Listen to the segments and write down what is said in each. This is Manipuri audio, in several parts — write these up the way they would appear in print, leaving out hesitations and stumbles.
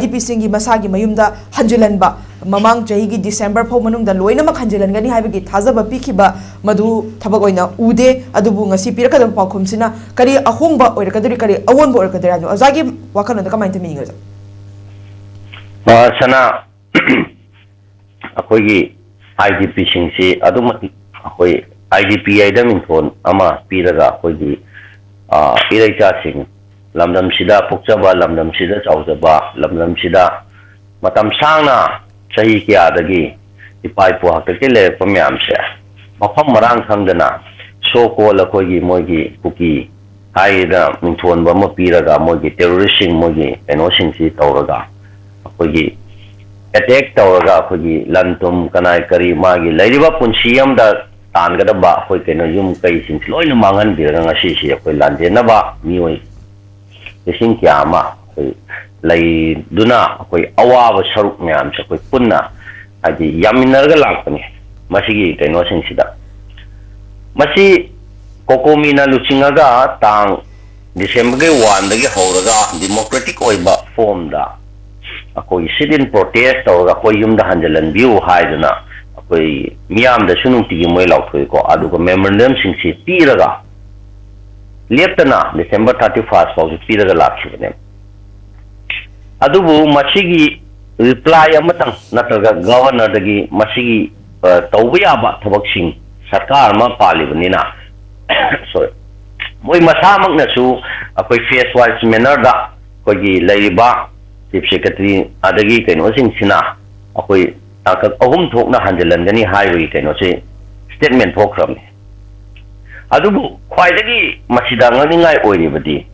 IDP singi masagi mayumda hanjilanba mamang chahi December phau manungda loinamak hanjilangani haibagi thajaba pikhiba madu thabak oina ude adubu ngasi pirakada paukhumsina kari ahongba oirakaduri kari awonba oirakaduri anu azagi wakhanoda kamain tami ninga sana akoigi IDP singsi adumati akoi IDP aida minthon ama piraga akoigi iraicha sing lamdam sida pokchaba lamdam sida chaujaba lamdam sida matam sangna chahi kya dagi ipai po hakte le pamyam se mafam marang khangdana so ko la koigi moigi kuki haida minthon ba ma piraga moigi terrorist moigi eno singsi tawraga akoigi attack tawraga akoigi lantum kanai kari magi lairiba punsiyam da tangada ba khoi keno yum kai sing loina mangan biraga ngasi si akoi lande na ba mioi sing kyama lay duna akoi awa saruk nyam sa koi punna adi yaminarga lakpani masigi keno sing sida masi kokomina luchingaga tang December ge 1 dagi horaga democratic oiba form da akoi sit-in protest tawraga koi yumda hanjalan view haiduna akoi miyam da sunung tigi moi lauthoi ko aduga memorandum sing si piraga leptana December 31 fau piraga lakchibane adubu masigi reply amatang nataga governor dagi masigi tawbiya ba thabak sing sarkar ma palibanina sorry moi masamak na su akoi face wise manner da kogi laiba chief secretary adagi kaino sing sina akoi ahum thokna hanjalangani highway kaino se statement thokram adubu khwaidagi masida ngai oiribadi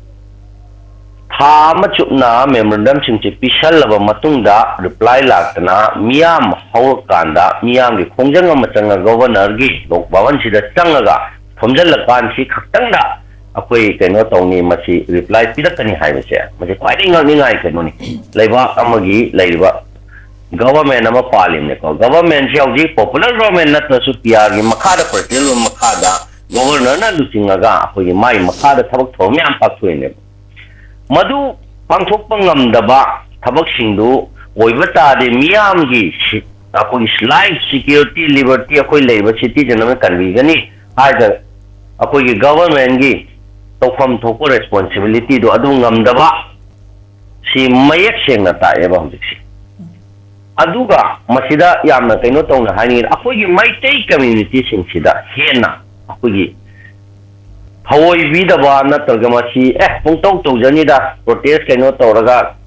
tha machupna memorandum singchi pisalaba matungda reply laktana miyam hawkanda miyam gi khongjang amachanga governor gi lok bhavan sida changaga thomjal lakan si khaktangda akoi kaino tawni masi reply pirakani haibase masi khwaidagi ngai kaino ni leiba amagi leiba government ama palimne ko government si auji popular government natna su PR gi makhada president makhada governor na luchingaga akoi mai makhada thabak thomyam paksuine madu pangthokpa ngamdaba thabak singdu oiba tade miyam gi akoi life security liberty akoi leiba citizen ama kanbigani haida akoi gi government gi tawfam thokko responsibility do adu ngamdaba si mayak sengna taeba hujiksi aduga masida yamna kaino tawna hani akoi gi maitai community singsida hena akoi gi hawoi vidaba na targa masi pungtau tawjani da protest kaino tawraga